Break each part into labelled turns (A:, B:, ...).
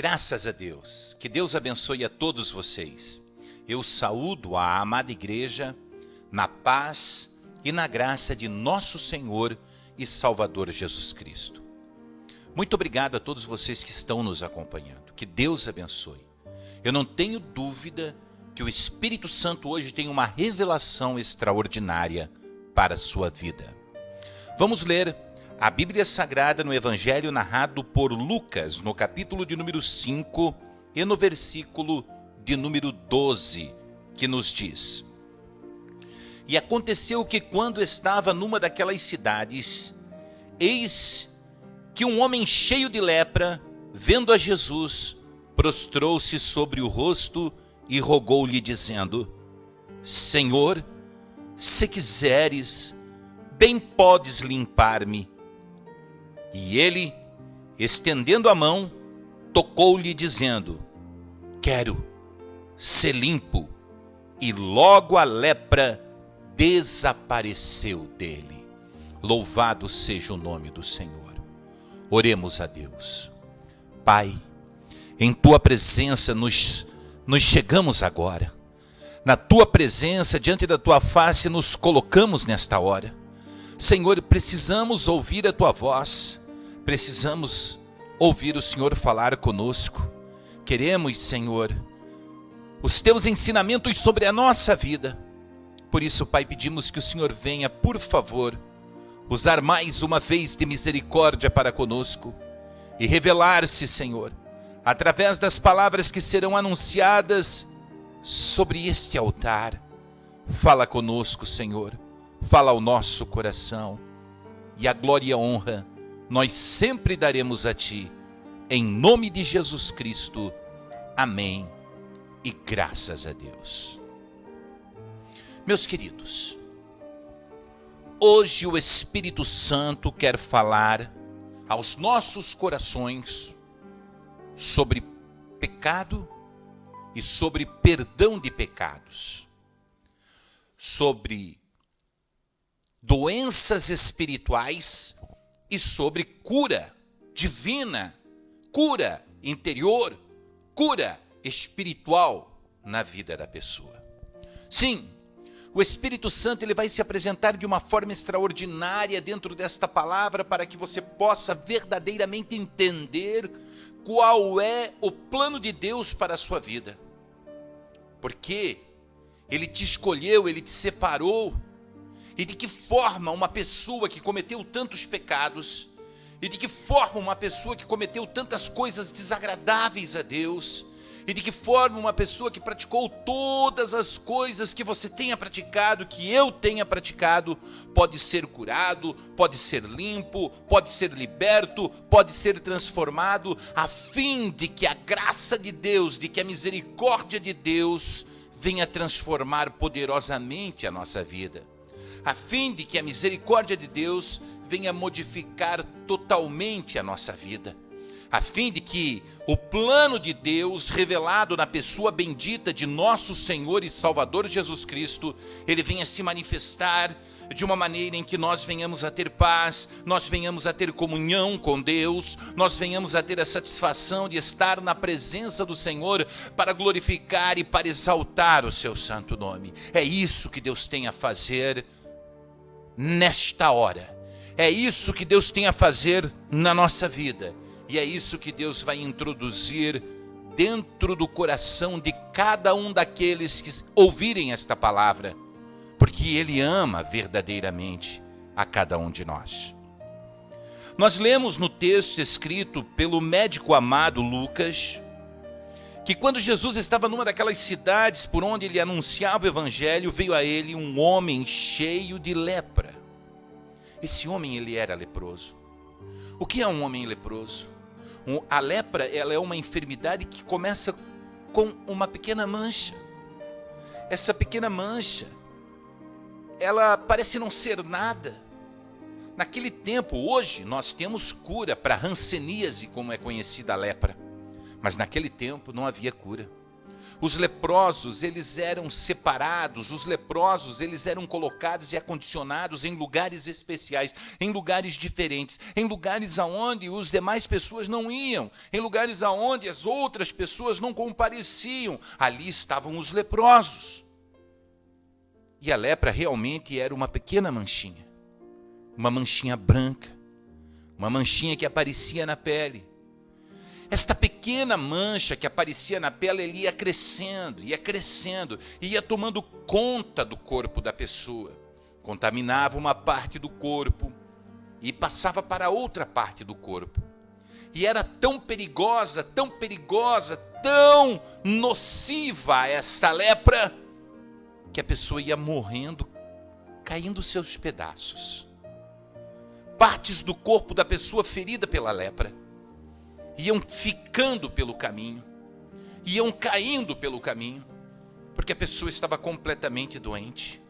A: Graças a Deus. Que Deus abençoe a todos vocês. Eu saúdo a amada igreja na paz e na graça de nosso Senhor e Salvador Jesus Cristo. Muito obrigado a todos vocês que estão nos acompanhando. Que Deus abençoe. Eu não tenho dúvida que o Espírito Santo hoje tem uma revelação extraordinária para a sua vida. Vamos ler a Bíblia Sagrada no Evangelho narrado por Lucas, no capítulo de número 5 e no versículo de número 12, que nos diz: E aconteceu que quando estava numa daquelas cidades, eis que um homem cheio de lepra, vendo a Jesus, prostrou-se sobre o rosto e rogou-lhe dizendo: Senhor, se quiseres, bem podes limpar-me. E ele, estendendo a mão, tocou-lhe dizendo: Quero ser limpo. E logo a lepra desapareceu dele. Louvado seja o nome do Senhor. Oremos a Deus. Pai, em tua presença nos chegamos agora. Na tua presença, diante da tua face, nos colocamos nesta hora. Senhor, precisamos ouvir a tua voz. Precisamos ouvir o Senhor falar conosco. Queremos, Senhor, os teus ensinamentos sobre a nossa vida. Por isso, Pai, pedimos que o Senhor venha, por favor, usar mais uma vez de misericórdia para conosco e revelar-se, Senhor, através das palavras que serão anunciadas sobre este altar. Fala conosco, Senhor, fala ao nosso coração, e a glória e a honra nós sempre daremos a Ti, em nome de Jesus Cristo. Amém e graças a Deus. Meus queridos, hoje o Espírito Santo quer falar aos nossos corações sobre pecado e sobre perdão de pecados, sobre doenças espirituais e sobre cura divina, cura interior, cura espiritual na vida da pessoa. Sim, o Espírito Santo ele vai se apresentar de uma forma extraordinária dentro desta palavra para que você possa verdadeiramente entender qual é o plano de Deus para a sua vida. Porque Ele te escolheu, Ele te separou. E de que forma uma pessoa que cometeu tantos pecados, e de que forma uma pessoa que cometeu tantas coisas desagradáveis a Deus, e de que forma uma pessoa que praticou todas as coisas que você tenha praticado, que eu tenha praticado, pode ser curado, pode ser limpo, pode ser liberto, pode ser transformado, a fim de que a graça de Deus, de que a misericórdia de Deus venha transformar poderosamente a nossa vida. A fim de que a misericórdia de Deus venha modificar totalmente a nossa vida. A fim de que o plano de Deus, revelado na pessoa bendita de nosso Senhor e Salvador Jesus Cristo, ele venha se manifestar de uma maneira em que nós venhamos a ter paz, nós venhamos a ter comunhão com Deus, nós venhamos a ter a satisfação de estar na presença do Senhor para glorificar e para exaltar o seu santo nome. É isso que Deus tem a fazer nesta hora. É isso que Deus tem a fazer na nossa vida. E é isso que Deus vai introduzir dentro do coração de cada um daqueles que ouvirem esta palavra, porque Ele ama verdadeiramente a cada um de nós. Nós lemos no texto escrito pelo médico amado Lucas, que quando Jesus estava numa daquelas cidades por onde ele anunciava o evangelho, veio a ele um homem cheio de lepra. Esse homem, ele era leproso. O que é um homem leproso? A lepra, ela é uma enfermidade que começa com uma pequena mancha. Essa pequena mancha, ela parece não ser nada. Naquele tempo, hoje, nós temos cura para a hanseníase, como é conhecida a lepra. Mas naquele tempo não havia cura. Os leprosos, eles eram separados, os leprosos, eles eram colocados e acondicionados em lugares especiais, em lugares diferentes, em lugares aonde os demais pessoas não iam, em lugares aonde as outras pessoas não compareciam. Ali estavam os leprosos. E a lepra realmente era uma pequena manchinha, uma manchinha branca, uma manchinha que aparecia na pele. Esta pequena mancha que aparecia na pele, ele ia crescendo, ia tomando conta do corpo da pessoa. Contaminava uma parte do corpo e passava para outra parte do corpo. E era tão perigosa, tão nociva esta lepra, que a pessoa ia morrendo, caindo seus pedaços. Partes do corpo da pessoa ferida pela lepra iam ficando pelo caminho, iam caindo pelo caminho, porque a pessoa estava completamente doente.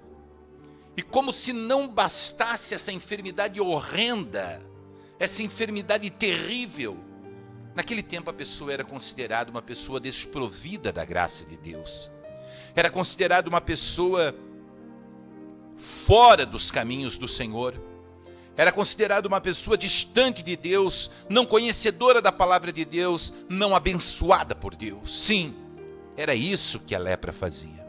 A: E como se não bastasse essa enfermidade horrenda, essa enfermidade terrível, naquele tempo a pessoa era considerada uma pessoa desprovida da graça de Deus, era considerada uma pessoa fora dos caminhos do Senhor, era considerada uma pessoa distante de Deus, não conhecedora da palavra de Deus, não abençoada por Deus. Sim, era isso que a lepra fazia.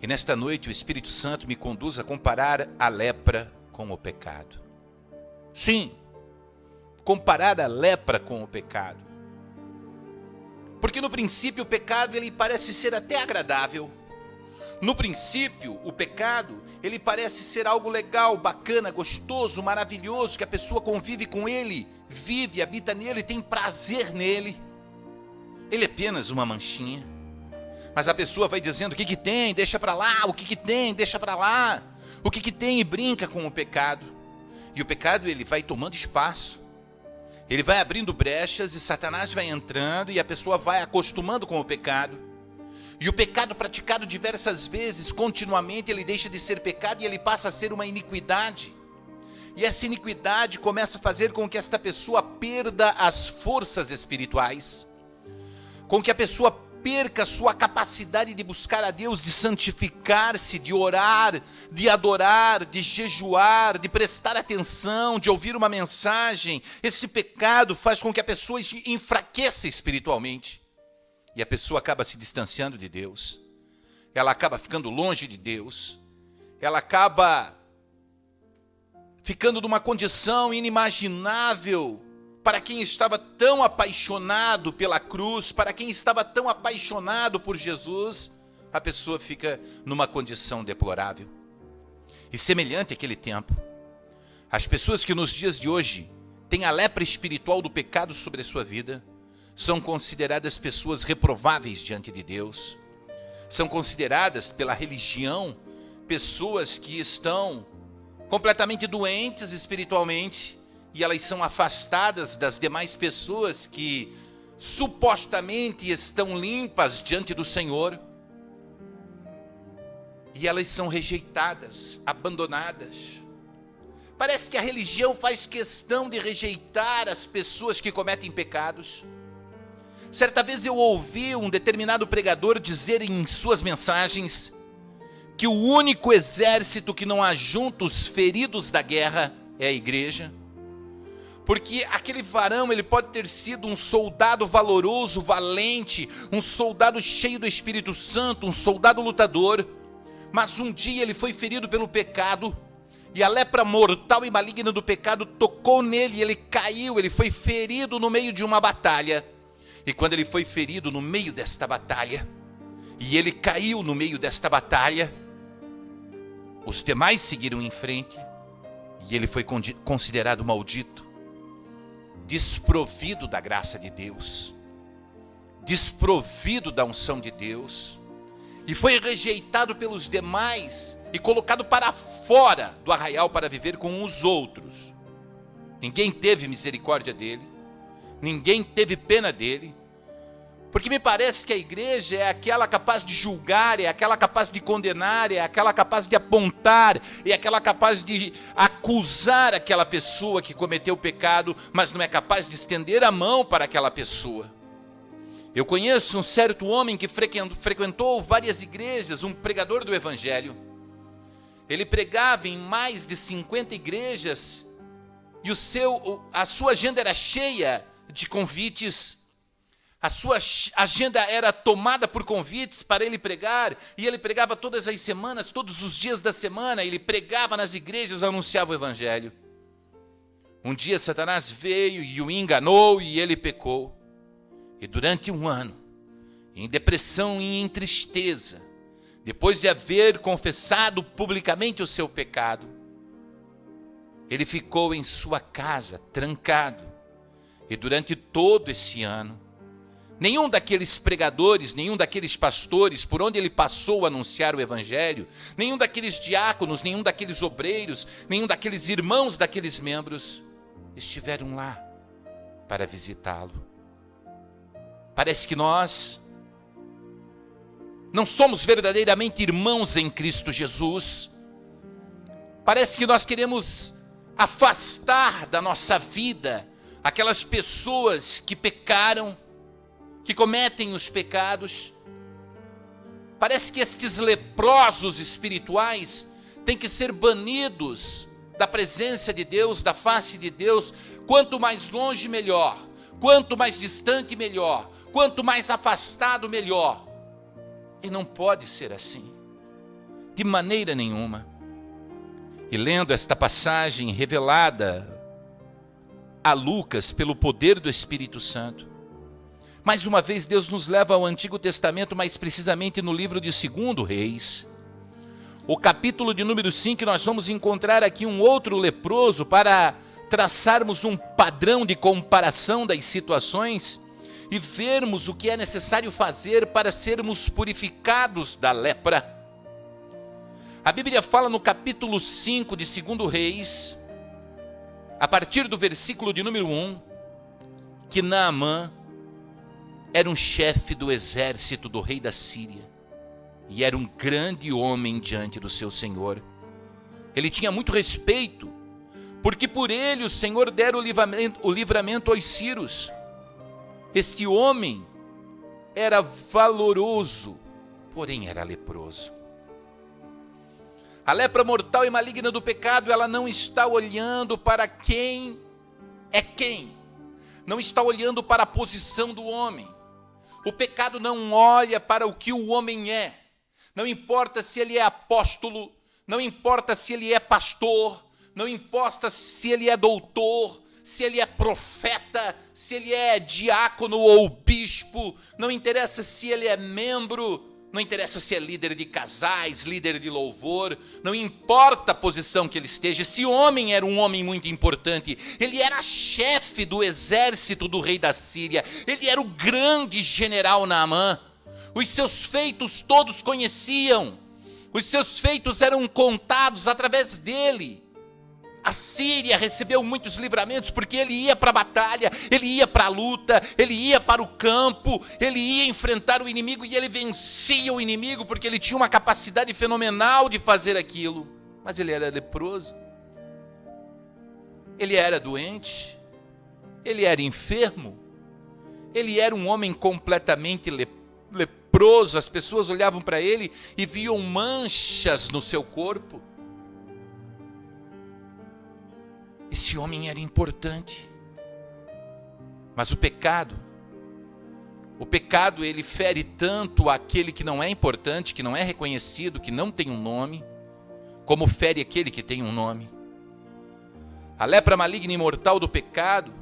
A: E nesta noite o Espírito Santo me conduz a comparar a lepra com o pecado. Sim, comparar a lepra com o pecado. Porque no princípio o pecado ele parece ser até agradável. No princípio, o pecado, ele parece ser algo legal, bacana, gostoso, maravilhoso, que a pessoa convive com ele, vive, habita nele, tem prazer nele. Ele é apenas uma manchinha. Mas a pessoa vai dizendo: o que tem, deixa para lá, o que tem, deixa para lá, o que tem, e brinca com o pecado. E o pecado, ele vai tomando espaço, ele vai abrindo brechas e Satanás vai entrando e a pessoa vai acostumando com o pecado. E o pecado praticado diversas vezes, continuamente, ele deixa de ser pecado e ele passa a ser uma iniquidade. E essa iniquidade começa a fazer com que esta pessoa perda as forças espirituais, com que a pessoa perca a sua capacidade de buscar a Deus, de santificar-se, de orar, de adorar, de jejuar, de prestar atenção, de ouvir uma mensagem. Esse pecado faz com que a pessoa enfraqueça espiritualmente. E a pessoa acaba se distanciando de Deus, ela acaba ficando longe de Deus, ela acaba ficando numa condição inimaginável para quem estava tão apaixonado pela cruz, para quem estava tão apaixonado por Jesus. A pessoa fica numa condição deplorável. E semelhante àquele tempo, as pessoas que nos dias de hoje têm a lepra espiritual do pecado sobre a sua vida, são consideradas pessoas reprováveis diante de Deus. São consideradas pela religião pessoas que estão completamente doentes espiritualmente e elas são afastadas das demais pessoas que supostamente estão limpas diante do Senhor. E elas são rejeitadas, abandonadas. Parece que a religião faz questão de rejeitar as pessoas que cometem pecados. Certa vez eu ouvi um determinado pregador dizer em suas mensagens que o único exército que não ajunta os feridos da guerra é a igreja. Porque aquele varão, ele pode ter sido um soldado valoroso, valente, um soldado cheio do Espírito Santo, um soldado lutador, mas um dia ele foi ferido pelo pecado, e a lepra mortal e maligna do pecado tocou nele, ele caiu, ele foi ferido no meio de uma batalha. E quando ele foi ferido no meio desta batalha, e ele caiu no meio desta batalha, os demais seguiram em frente, e ele foi considerado maldito, desprovido da graça de Deus, desprovido da unção de Deus, e foi rejeitado pelos demais, e colocado para fora do arraial para viver com os outros. Ninguém teve misericórdia dele, ninguém teve pena dele, porque me parece que a igreja é aquela capaz de julgar, é aquela capaz de condenar, é aquela capaz de apontar, é aquela capaz de acusar aquela pessoa que cometeu o pecado, mas não é capaz de estender a mão para aquela pessoa. Eu conheço um certo homem que frequentou várias igrejas, um pregador do evangelho. Ele pregava em mais de 50 igrejas e a sua agenda era cheia de convites. A sua agenda era tomada por convites para ele pregar, e ele pregava todas as semanas, todos os dias da semana, ele pregava nas igrejas, anunciava o evangelho. Um dia Satanás veio e o enganou e ele pecou. E durante um ano, em depressão e em tristeza, depois de haver confessado publicamente o seu pecado, ele ficou em sua casa, trancado. E durante todo esse ano, nenhum daqueles pregadores, nenhum daqueles pastores, por onde ele passou a anunciar o evangelho, nenhum daqueles diáconos, nenhum daqueles obreiros, nenhum daqueles irmãos daqueles membros, estiveram lá para visitá-lo. Parece que nós não somos verdadeiramente irmãos em Cristo Jesus. Parece que nós queremos afastar da nossa vida aquelas pessoas que pecaram, que cometem os pecados. Parece que estes leprosos espirituais têm que ser banidos da presença de Deus, da face de Deus. Quanto mais longe, melhor. Quanto mais distante, melhor. Quanto mais afastado, melhor. E não pode ser assim, de maneira nenhuma. E lendo esta passagem revelada a Lucas pelo poder do Espírito Santo, mais uma vez Deus nos leva ao Antigo Testamento, mais precisamente no livro de 2 Reis. O capítulo de número 5, nós vamos encontrar aqui um outro leproso para traçarmos um padrão de comparação das situações e vermos o que é necessário fazer para sermos purificados da lepra. A Bíblia fala no capítulo 5 de 2 Reis, a partir do versículo de número 1, que Naamã era um chefe do exército do rei da Síria e era um grande homem diante do seu Senhor. Ele tinha muito respeito, porque por ele o Senhor dera o livramento aos sírios. Este homem era valoroso, porém era leproso. A lepra mortal e maligna do pecado, ela não está olhando para quem é quem, não está olhando para a posição do homem. O pecado não olha para o que o homem é, não importa se ele é apóstolo, não importa se ele é pastor, não importa se ele é doutor, se ele é profeta, se ele é diácono ou bispo, não interessa se ele é membro, não interessa se é líder de casais, líder de louvor, não importa a posição que ele esteja. Esse homem era um homem muito importante, ele era chefe do exército do rei da Síria, ele era o grande general Naamã, os seus feitos todos conheciam, os seus feitos eram contados através dele. A Síria recebeu muitos livramentos porque ele ia para a batalha, ele ia para a luta, ele ia para o campo, ele ia enfrentar o inimigo e ele vencia o inimigo porque ele tinha uma capacidade fenomenal de fazer aquilo. Mas ele era leproso, ele era doente, ele era enfermo, ele era um homem completamente leproso. As pessoas olhavam para ele e viam manchas no seu corpo. Esse homem era importante, mas o pecado ele fere tanto aquele que não é importante, que não é reconhecido, que não tem um nome, como fere aquele que tem um nome. A lepra maligna e mortal do pecado,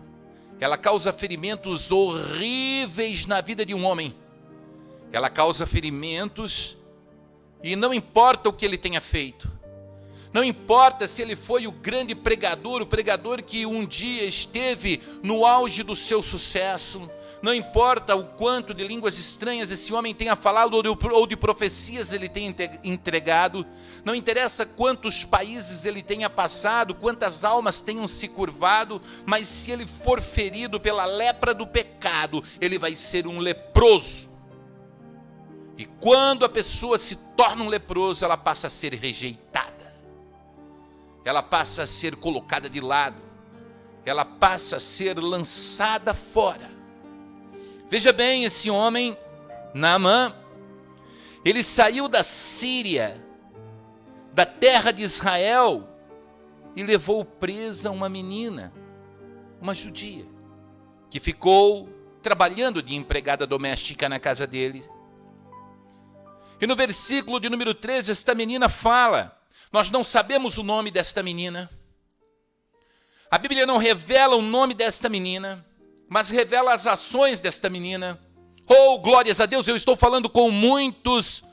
A: ela causa ferimentos horríveis na vida de um homem. Ela causa ferimentos e não importa o que ele tenha feito. Não importa se ele foi o grande pregador, o pregador que um dia esteve no auge do seu sucesso. Não importa o quanto de línguas estranhas esse homem tenha falado ou de profecias ele tenha entregado. Não interessa quantos países ele tenha passado, quantas almas tenham se curvado, mas se ele for ferido pela lepra do pecado, ele vai ser um leproso. E quando a pessoa se torna um leproso, ela passa a ser rejeitada. Ela passa a ser colocada de lado, ela passa a ser lançada fora. Veja bem, esse homem, Naamã, ele saiu da Síria, da terra de Israel, e levou presa uma menina, uma judia, que ficou trabalhando de empregada doméstica na casa dele. E no versículo de número 13, esta menina fala, nós não sabemos o nome desta menina. A Bíblia não revela o nome desta menina, mas revela as ações desta menina. Oh, glórias a Deus, eu estou falando com muitos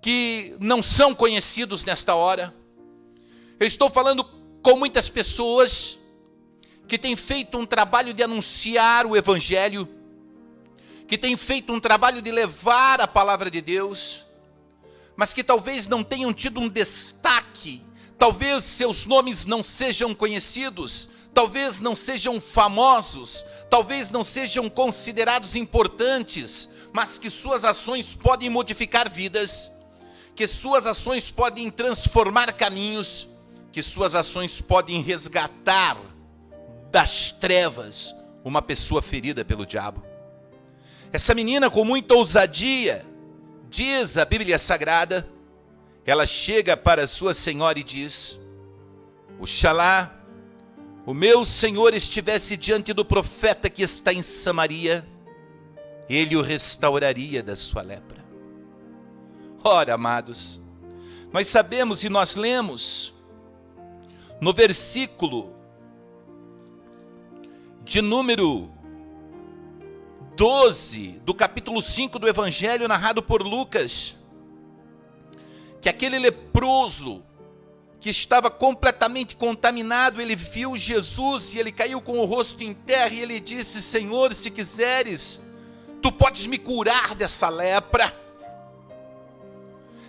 A: que não são conhecidos nesta hora. Eu estou falando com muitas pessoas que têm feito um trabalho de anunciar o Evangelho, que têm feito um trabalho de levar a palavra de Deus, mas que talvez não tenham tido um destaque, talvez seus nomes não sejam conhecidos, talvez não sejam famosos, talvez não sejam considerados importantes, mas que suas ações podem modificar vidas, que suas ações podem transformar caminhos, que suas ações podem resgatar das trevas uma pessoa ferida pelo diabo. Essa menina, com muita ousadia, diz a Bíblia Sagrada, ela chega para sua senhora e diz: Oxalá o meu senhor estivesse diante do profeta que está em Samaria, ele o restauraria da sua lepra. Ora, amados, nós sabemos e nós lemos no versículo de número 12 do capítulo 5 do Evangelho narrado por Lucas, que aquele leproso que estava completamente contaminado, ele viu Jesus e ele caiu com o rosto em terra e ele disse: Senhor, se quiseres, tu podes me curar dessa lepra.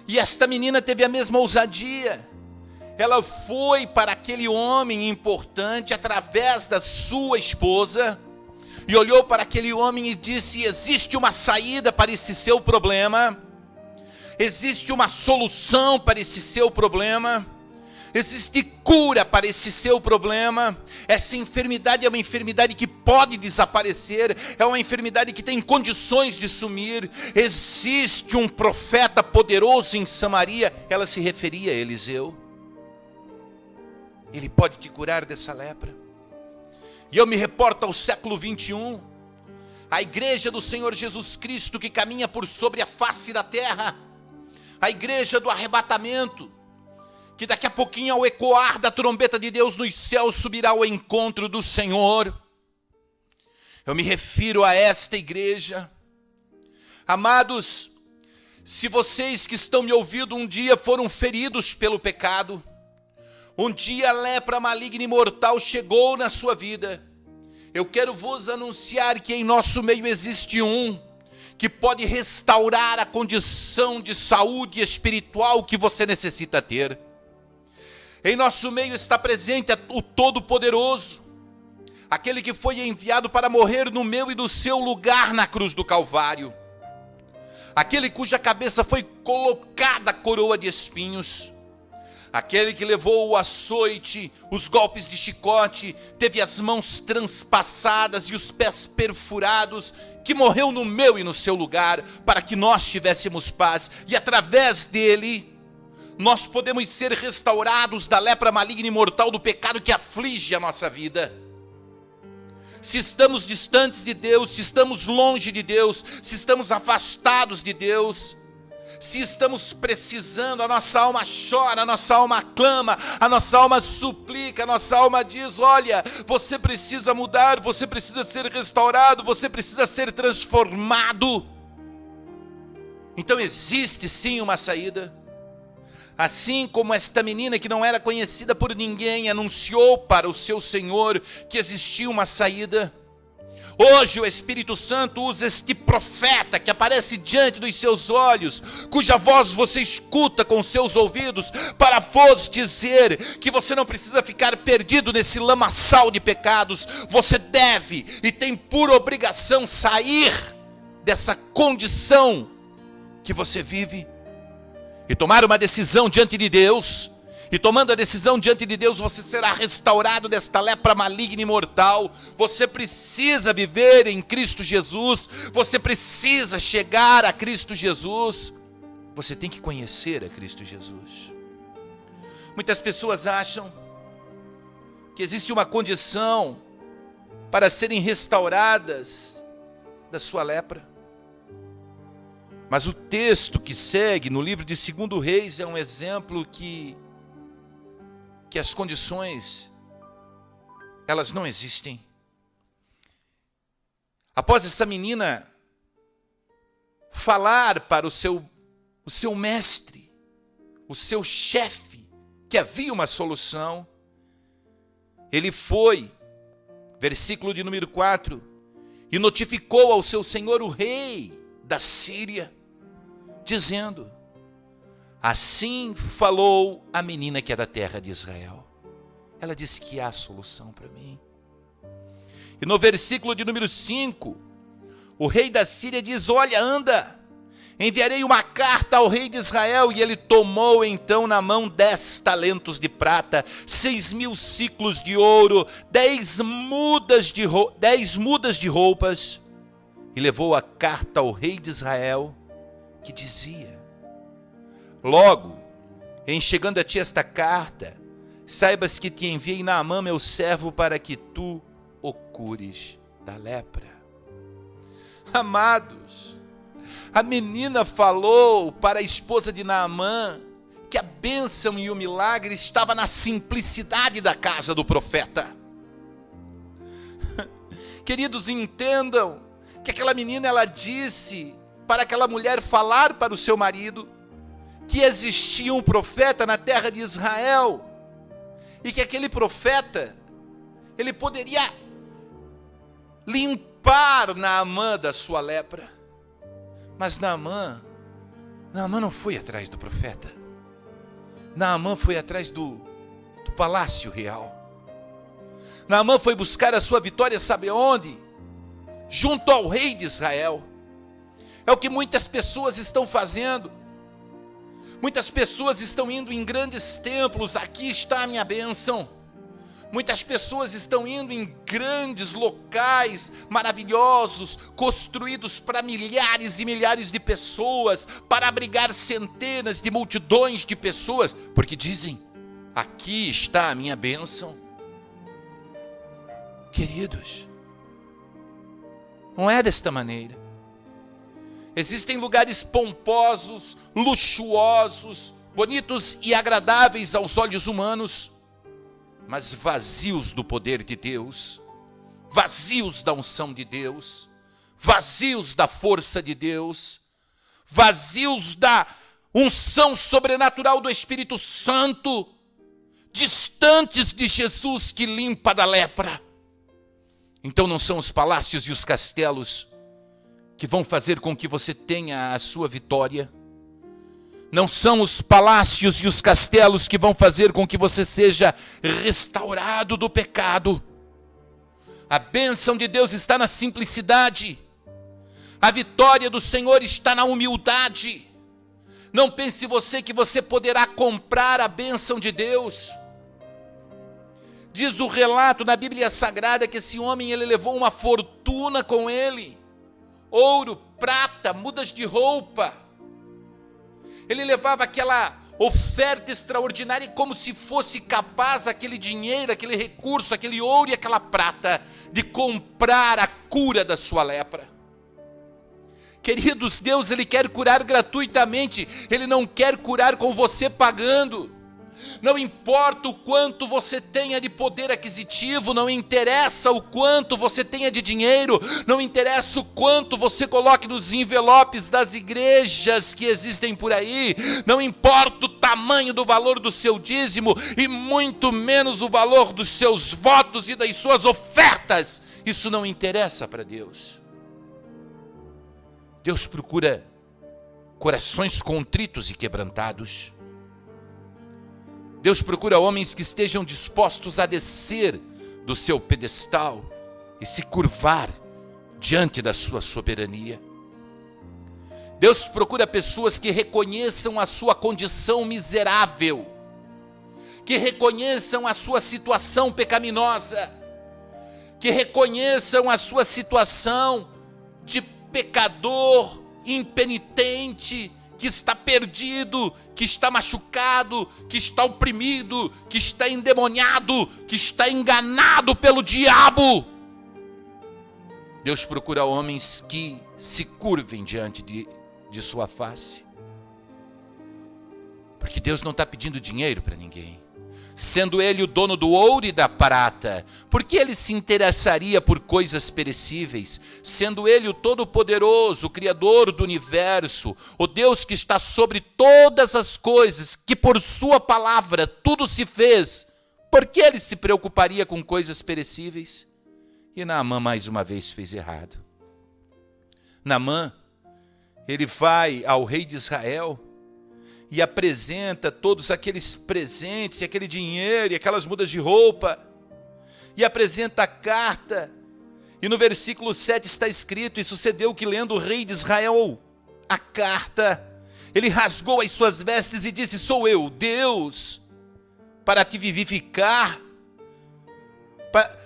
A: E esta menina teve a mesma ousadia. Ela foi para aquele homem importante através da sua esposa e olhou para aquele homem e disse: existe uma saída para esse seu problema, existe uma solução para esse seu problema, existe cura para esse seu problema. Essa enfermidade é uma enfermidade que pode desaparecer, é uma enfermidade que tem condições de sumir. Existe um profeta poderoso em Samaria. Ela se referia a Eliseu. Ele pode te curar dessa lepra. E eu me reporto ao século 21, a igreja do Senhor Jesus Cristo que caminha por sobre a face da terra, a igreja do arrebatamento, que daqui a pouquinho, ao ecoar da trombeta de Deus nos céus, subirá ao encontro do Senhor. Eu me refiro a esta igreja. Amados, se vocês que estão me ouvindo um dia foram feridos pelo pecado, um dia a lepra maligna e mortal chegou na sua vida, eu quero vos anunciar que em nosso meio existe um que pode restaurar a condição de saúde espiritual que você necessita ter. Em nosso meio está presente o Todo-Poderoso, aquele que foi enviado para morrer no meu e do seu lugar na cruz do Calvário, aquele cuja cabeça foi colocada a coroa de espinhos, aquele que levou o açoite, os golpes de chicote, teve as mãos transpassadas e os pés perfurados, que morreu no meu e no seu lugar, para que nós tivéssemos paz, e através dele, nós podemos ser restaurados da lepra maligna e mortal do pecado que aflige a nossa vida. Se estamos distantes de Deus, se estamos longe de Deus, se estamos afastados de Deus, se estamos precisando, a nossa alma chora, a nossa alma clama, a nossa alma suplica, a nossa alma diz: olha, você precisa mudar, você precisa ser restaurado, você precisa ser transformado. Então existe sim uma saída. Assim como esta menina que não era conhecida por ninguém anunciou para o seu Senhor que existia uma saída, hoje o Espírito Santo usa este profeta que aparece diante dos seus olhos, cuja voz você escuta com seus ouvidos, para vos dizer que você não precisa ficar perdido nesse lamaçal de pecados. Você deve e tem por obrigação sair dessa condição que você vive e tomar uma decisão diante de Deus E tomando a decisão diante de Deus, você será restaurado desta lepra maligna e mortal. Você precisa viver em Cristo Jesus. Você precisa chegar a Cristo Jesus. Você tem que conhecer a Cristo Jesus. Muitas pessoas acham que existe uma condição para serem restauradas da sua lepra. Mas o texto que segue no livro de 2 Reis é um exemplo que as condições, elas não existem. Após essa menina falar para o seu mestre, o seu chefe, que havia uma solução, ele foi, versículo de número 4, e notificou ao seu senhor o rei da Síria, dizendo: assim falou a menina que é da terra de Israel. Ela disse que há solução para mim. E no versículo de número 5, o rei da Síria diz: olha, anda, enviarei uma carta ao rei de Israel. E ele tomou então na mão 10 talentos de prata, 6.000 siclos de ouro, 10 mudas de roupas, e levou a carta ao rei de Israel, que dizia: logo, em chegando a ti esta carta, saibas que te enviei Naamã, meu servo, para que tu o cures da lepra. Amados, a menina falou para a esposa de Naamã que a bênção e o milagre estava na simplicidade da casa do profeta. Queridos, entendam que aquela menina, ela disse para aquela mulher falar para o seu marido que existia um profeta na terra de Israel, e que aquele profeta, ele poderia limpar Naamã da sua lepra. Mas Naamã não foi atrás do profeta. Naamã foi atrás do palácio real. Naamã foi buscar a sua vitória, sabe onde? Junto ao rei de Israel. É o que muitas pessoas estão fazendo. Muitas pessoas estão indo em grandes templos: aqui está a minha bênção. Muitas pessoas estão indo em grandes locais maravilhosos, construídos para milhares e milhares de pessoas, para abrigar centenas de multidões de pessoas, porque dizem: aqui está a minha bênção. Queridos, não é desta maneira. Existem lugares pomposos, luxuosos, bonitos e agradáveis aos olhos humanos, mas vazios do poder de Deus, vazios da unção de Deus, vazios da força de Deus, vazios da unção sobrenatural do Espírito Santo, distantes de Jesus que limpa da lepra. Então não são os palácios e os castelos que vão fazer com que você tenha a sua vitória. Não são os palácios e os castelos que vão fazer com que você seja restaurado do pecado. A bênção de Deus está na simplicidade. A vitória do Senhor está na humildade. Não pense você que você poderá comprar a bênção de Deus. Diz o relato na Bíblia Sagrada que esse homem, ele levou uma fortuna com ele. Ouro, prata, mudas de roupa. Ele levava aquela oferta extraordinária como se fosse capaz aquele dinheiro, aquele recurso, aquele ouro e aquela prata de comprar a cura da sua lepra. Queridos, Deus, Ele quer curar gratuitamente. Ele não quer curar com você pagando. Não importa o quanto você tenha de poder aquisitivo, não interessa o quanto você tenha de dinheiro, não interessa o quanto você coloque nos envelopes das igrejas que existem por aí, não importa o tamanho do valor do seu dízimo e muito menos o valor dos seus votos e das suas ofertas. Isso não interessa para Deus. Deus procura corações contritos e quebrantados. Deus procura homens que estejam dispostos a descer do seu pedestal e se curvar diante da sua soberania. Deus procura pessoas que reconheçam a sua condição miserável que reconheçam a sua situação pecaminosa, que reconheçam a sua situação de pecador, impenitente, que está perdido, que está machucado, que está oprimido, que está endemoniado, que está enganado pelo diabo. Deus procura homens que se curvem diante de sua face. Porque Deus não está pedindo dinheiro para ninguém. Sendo Ele o dono do ouro e da prata, por que Ele se interessaria por coisas perecíveis? Sendo Ele o Todo-Poderoso, o Criador do universo, o Deus que está sobre todas as coisas, que por sua palavra tudo se fez, por que Ele se preocuparia com coisas perecíveis? E Naamã mais uma vez fez errado. Naamã, ele vai ao rei de Israel e apresenta todos aqueles presentes, e aquele dinheiro, e aquelas mudas de roupa, e apresenta a carta, e no versículo 7 está escrito: e sucedeu que, lendo o rei de Israel a carta, ele rasgou as suas vestes e disse: sou eu, Deus, para te vivificar?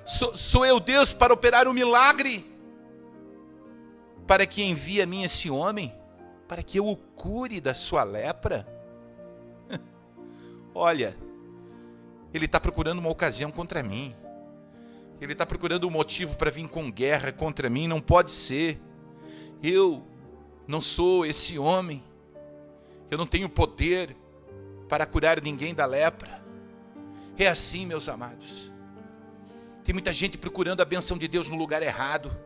A: Sou eu, Deus, para operar um milagre? Para que envie a mim esse homem? Para que eu o cure da sua lepra? Olha, ele está procurando uma ocasião contra mim. Ele está procurando um motivo para vir com guerra contra mim. Não pode ser. Eu não sou esse homem. Eu não tenho poder para curar ninguém da lepra. É assim, meus amados. Tem muita gente procurando a bênção de Deus no lugar errado.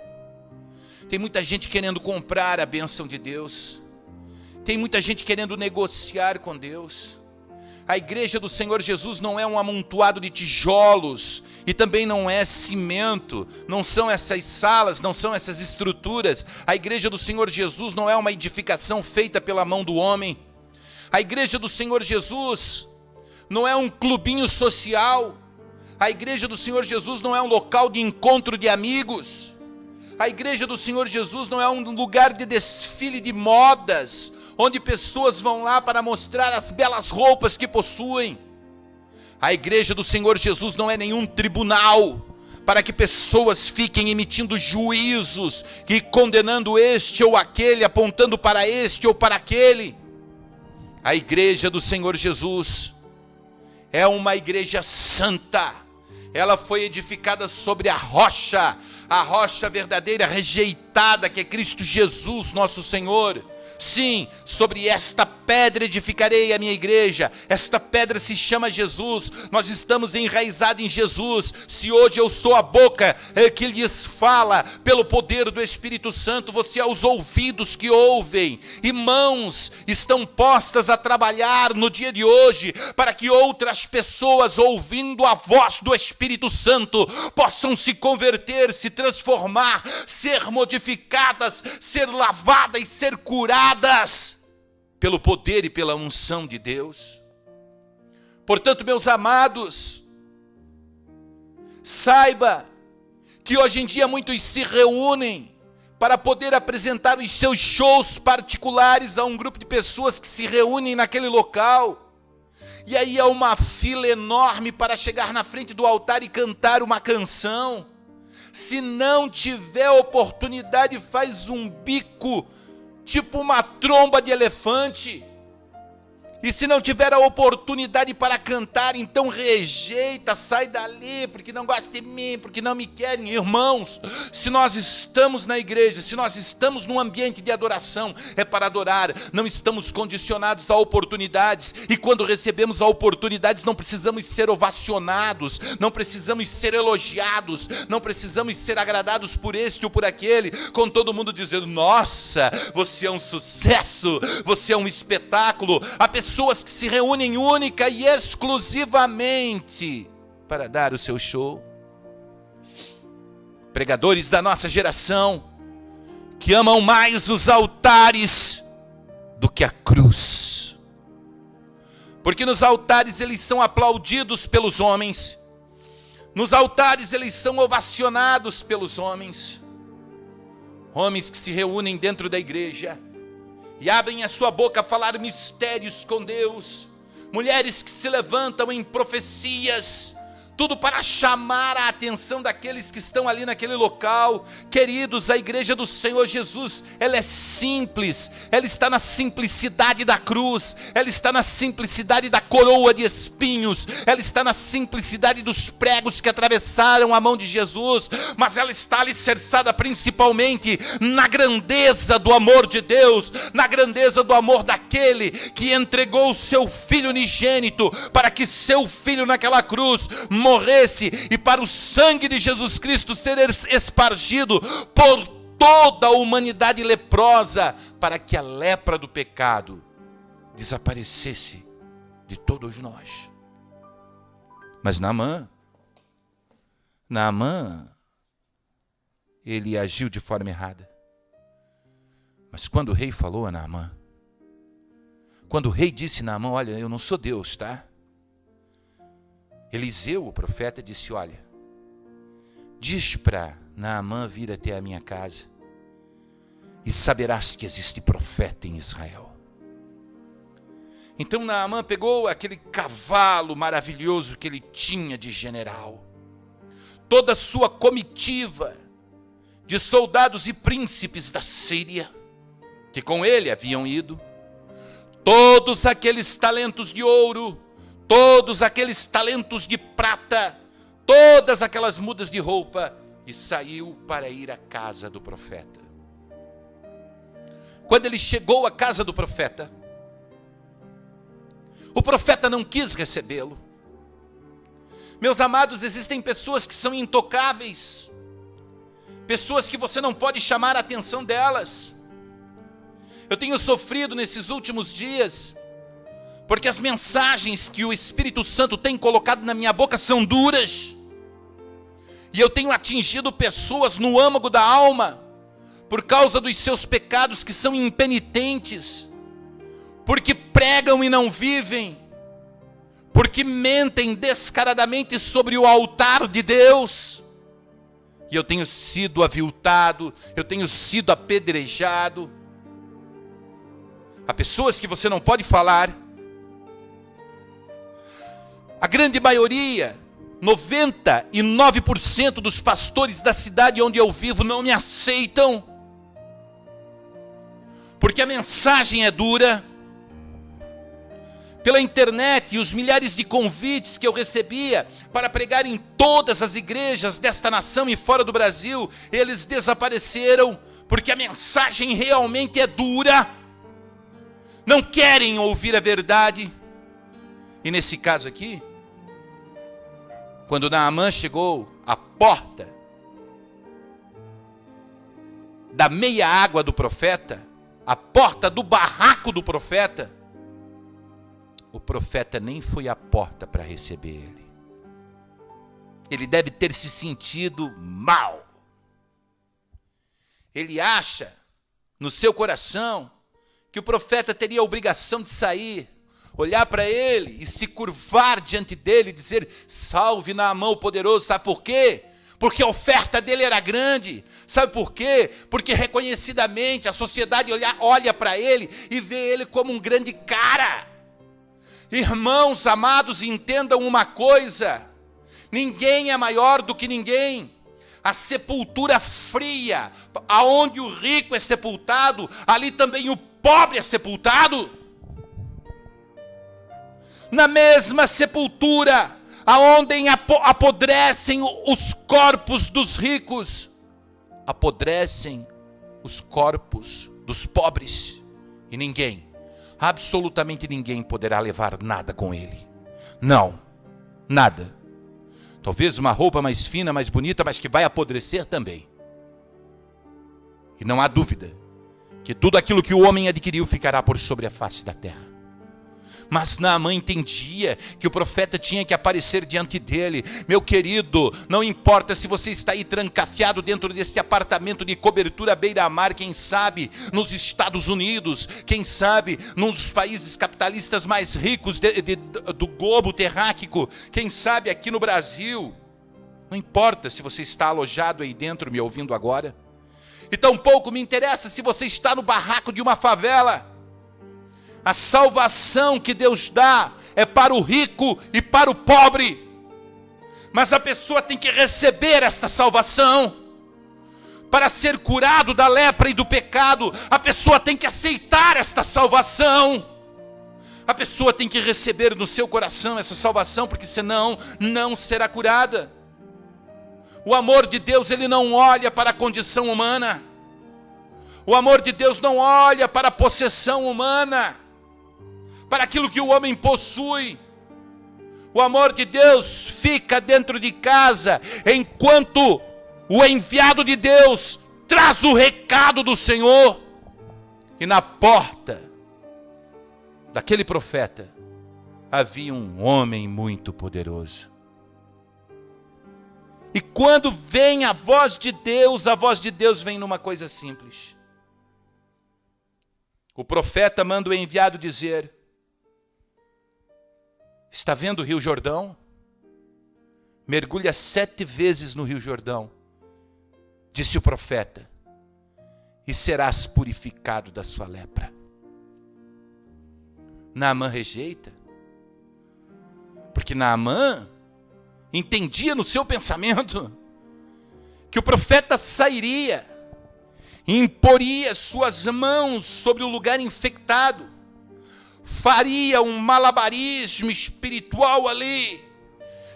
A: Tem muita gente querendo comprar a bênção de Deus. Tem muita gente querendo negociar com Deus. A igreja do Senhor Jesus não é um amontoado de tijolos, e também não é cimento, não são essas salas, não são essas estruturas. A igreja do Senhor Jesus não é uma edificação feita pela mão do homem. A igreja do Senhor Jesus não é um clubinho social. A igreja do Senhor Jesus não é um local de encontro de amigos. A igreja do Senhor Jesus não é um lugar de desfile de modas, onde pessoas vão lá para mostrar as belas roupas que possuem. A igreja do Senhor Jesus não é nenhum tribunal, para que pessoas fiquem emitindo juízos e condenando este ou aquele, apontando para este ou para aquele. A igreja do Senhor Jesus é uma igreja santa. Ela foi edificada sobre a rocha verdadeira, rejeitada, que é Cristo Jesus, nosso Senhor. Sim, sobre esta pedra edificarei a minha igreja. Esta pedra se chama Jesus. Nós estamos enraizados em Jesus. Se hoje eu sou a boca que lhes fala pelo poder do Espírito Santo, você é os ouvidos que ouvem, e mãos estão postas a trabalhar no dia de hoje, para que outras pessoas, ouvindo a voz do Espírito Santo, possam se converter, se transformar, ser modificadas, ser lavadas, ser curadas pelo poder e pela unção de Deus. Portanto, meus amados, saiba que hoje em dia muitos se reúnem para poder apresentar os seus shows particulares a um grupo de pessoas que se reúnem naquele local. E aí há uma fila enorme para chegar na frente do altar e cantar uma canção. Se não tiver oportunidade, faz um bico, tipo uma tromba de elefante. E se não tiver a oportunidade para cantar, então rejeita, sai dali, porque não gosta de mim, porque não me querem. Irmãos, se nós estamos na igreja, se nós estamos num ambiente de adoração, é para adorar. Não estamos condicionados a oportunidades, e quando recebemos a oportunidades, não precisamos ser ovacionados, não precisamos ser elogiados, não precisamos ser agradados por este ou por aquele, com todo mundo dizendo: nossa, você é um sucesso, você é um espetáculo. A pessoas que se reúnem única e exclusivamente para dar o seu show. Pregadores da nossa geração que amam mais os altares do que a cruz. Porque nos altares eles são aplaudidos pelos homens. Nos altares eles são ovacionados pelos homens. Homens que se reúnem dentro da igreja e abrem a sua boca a falar mistérios com Deus, mulheres que se levantam em profecias, tudo para chamar a atenção daqueles que estão ali naquele local. Queridos, a igreja do Senhor Jesus, ela é simples, ela está na simplicidade da cruz, ela está na simplicidade da coroa de espinhos, ela está na simplicidade dos pregos que atravessaram a mão de Jesus, mas ela está alicerçada principalmente na grandeza do amor de Deus, na grandeza do amor daquele que entregou o seu Filho unigênito, para que seu Filho naquela cruz morresse, e para o sangue de Jesus Cristo ser espargido por toda a humanidade leprosa, para que a lepra do pecado desaparecesse de todos nós. Mas Naamã, ele agiu de forma errada. Mas quando o rei falou a Naamã, quando o rei disse a Naamã: olha, eu não sou Deus, tá? Eliseu, o profeta, disse: olha, diz para Naamã vir até a minha casa, e saberás que existe profeta em Israel. Então Naamã pegou aquele cavalo maravilhoso que ele tinha de general, toda a sua comitiva de soldados e príncipes da Síria, que com ele haviam ido, todos aqueles talentos de ouro, todos aqueles talentos de prata, todas aquelas mudas de roupa, e saiu para ir à casa do profeta. Quando ele chegou à casa do profeta, o profeta não quis recebê-lo. Meus amados, existem pessoas que são intocáveis, pessoas que você não pode chamar a atenção delas. Eu tenho sofrido nesses últimos dias, porque as mensagens que o Espírito Santo tem colocado na minha boca são duras, e eu tenho atingido pessoas no âmago da alma, por causa dos seus pecados que são impenitentes, porque pregam e não vivem, porque mentem descaradamente sobre o altar de Deus, e eu tenho sido aviltado, eu tenho sido apedrejado. Há pessoas que você não pode falar. A grande maioria, 99% dos pastores da cidade onde eu vivo não me aceitam, porque a mensagem é dura. Pela internet, os milhares de convites que eu recebia para pregar em todas as igrejas desta nação e fora do Brasil, eles desapareceram, porque a mensagem realmente é dura. Não querem ouvir a verdade. E nesse caso aqui, quando Naamã chegou à porta da meia água do profeta, a porta do barraco do profeta, o profeta nem foi à porta para receber ele. Ele deve ter se sentido mal. Ele acha no seu coração que o profeta teria a obrigação de sair, olhar para ele e se curvar diante dele e dizer: salve Naamã o poderoso. Sabe por quê? Porque a oferta dele era grande. Sabe por quê? Porque reconhecidamente a sociedade olha para ele e vê ele como um grande cara. Irmãos amados, entendam uma coisa: ninguém é maior do que ninguém. A sepultura fria, aonde o rico é sepultado, ali também o pobre é sepultado. Na mesma sepultura, aonde apodrecem os corpos dos ricos, apodrecem os corpos dos pobres, e ninguém, absolutamente ninguém poderá levar nada com ele. Não, nada. Talvez uma roupa mais fina, mais bonita, mas que vai apodrecer também. E não há dúvida que tudo aquilo que o homem adquiriu ficará por sobre a face da terra. Mas Naamã entendia que o profeta tinha que aparecer diante dele. Meu querido, não importa se você está aí trancafiado dentro desse apartamento de cobertura beira-mar, quem sabe nos Estados Unidos, quem sabe num dos países capitalistas mais ricos do globo terráqueo, quem sabe aqui no Brasil. Não importa se você está alojado aí dentro me ouvindo agora. E tampouco me interessa se você está no barraco de uma favela. A salvação que Deus dá é para o rico e para o pobre. Mas a pessoa tem que receber esta salvação. Para ser curado da lepra e do pecado, a pessoa tem que aceitar esta salvação. A pessoa tem que receber no seu coração essa salvação, porque senão não será curada. O amor de Deus, ele não olha para a condição humana. O amor de Deus não olha para a possessão humana, para aquilo que o homem possui. O amor de Deus fica dentro de casa, enquanto o enviado de Deus traz o recado do Senhor. E na porta daquele profeta havia um homem muito poderoso. E quando vem a voz de Deus vem numa coisa simples. O profeta manda o enviado dizer: está vendo o Rio Jordão? Mergulha 7 vezes no Rio Jordão, disse o profeta, e serás purificado da sua lepra. Naamã rejeita, porque Naamã entendia no seu pensamento que o profeta sairia e imporia suas mãos sobre o lugar infectado, faria um malabarismo espiritual ali,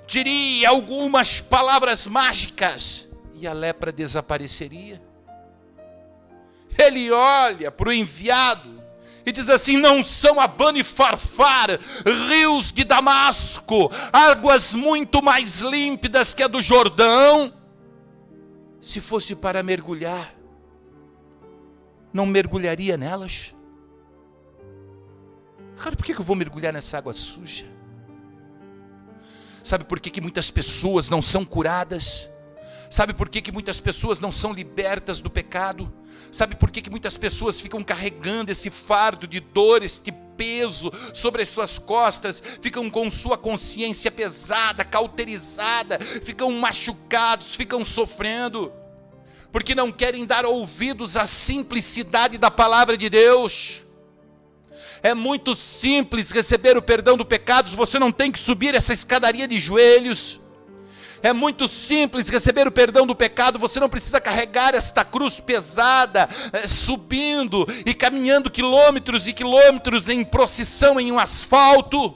A: diria algumas palavras mágicas e a lepra desapareceria. Ele olha para o enviado e diz assim: não são Abana e Farfar, rios de Damasco, águas muito mais límpidas que a do Jordão? Se fosse para mergulhar, não mergulharia nelas? Cara, por que eu vou mergulhar nessa água suja? Sabe por que muitas pessoas não são curadas? Sabe por que muitas pessoas não são libertas do pecado? Sabe por que muitas pessoas ficam carregando esse fardo de dor, este peso sobre as suas costas, ficam com sua consciência pesada, cauterizada, ficam machucados, ficam sofrendo? Porque não querem dar ouvidos à simplicidade da palavra de Deus. É muito simples receber o perdão dos pecados, você não tem que subir essa escadaria de joelhos. É muito simples receber o perdão do pecado, você não precisa carregar esta cruz pesada, subindo e caminhando quilômetros e quilômetros em procissão em um asfalto.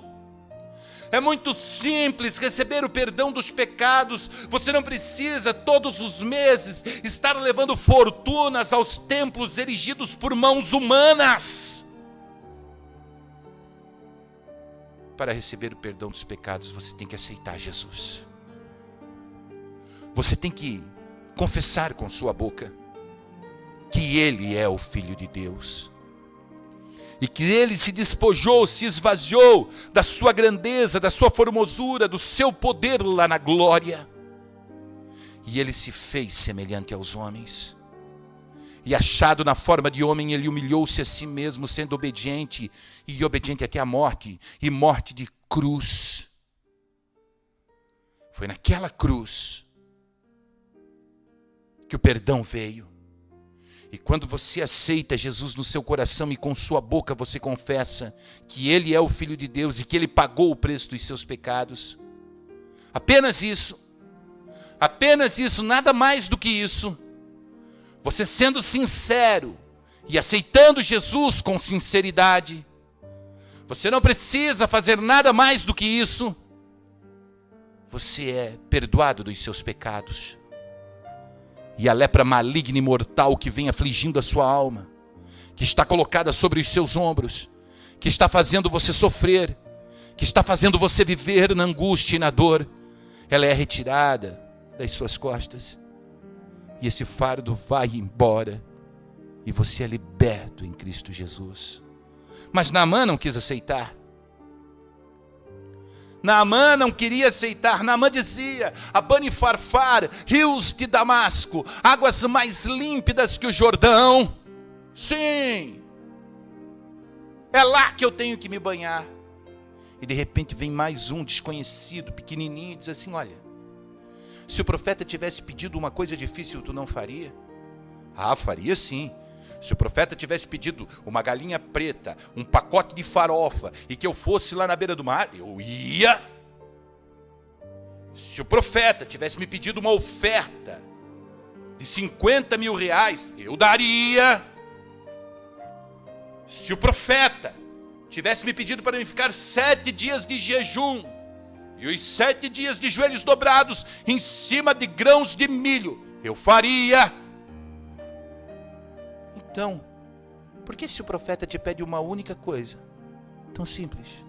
A: É muito simples receber o perdão dos pecados, você não precisa todos os meses estar levando fortunas aos templos erigidos por mãos humanas. Para receber o perdão dos pecados, você tem que aceitar Jesus. Você tem que confessar com sua boca que Ele é o Filho de Deus. E que Ele se despojou, se esvaziou da sua grandeza, da sua formosura, do seu poder lá na glória. E Ele se fez semelhante aos homens. E achado na forma de homem, Ele humilhou-se a si mesmo, sendo obediente, e obediente até a morte, e morte de cruz. Foi naquela cruz que o perdão veio. E quando você aceita Jesus no seu coração e com sua boca você confessa que Ele é o Filho de Deus e que Ele pagou o preço dos seus pecados, apenas isso, nada mais do que isso, você sendo sincero e aceitando Jesus com sinceridade, você não precisa fazer nada mais do que isso, você é perdoado dos seus pecados. E a lepra maligna e mortal que vem afligindo a sua alma, que está colocada sobre os seus ombros, que está fazendo você sofrer, que está fazendo você viver na angústia e na dor, ela é retirada das suas costas. E esse fardo vai embora, e você é liberto em Cristo Jesus. Mas Naamã não quis aceitar. Naamã não queria aceitar. Naamã dizia: Abana e Farfar, rios de Damasco, águas mais límpidas que o Jordão. Sim, é lá que eu tenho que me banhar. E de repente vem mais um desconhecido, pequenininho, e diz assim: olha, se o profeta tivesse pedido uma coisa difícil, tu não faria? Ah, faria sim. Se o profeta tivesse pedido uma galinha preta, um pacote de farofa, e que eu fosse lá na beira do mar, eu ia. Se o profeta tivesse me pedido uma oferta de 50 mil reais, eu daria. Se o profeta tivesse me pedido para me ficar 7 dias de jejum, e os 7 dias de joelhos dobrados em cima de grãos de milho, eu faria. Então, por que se o profeta te pede uma única coisa, tão simples,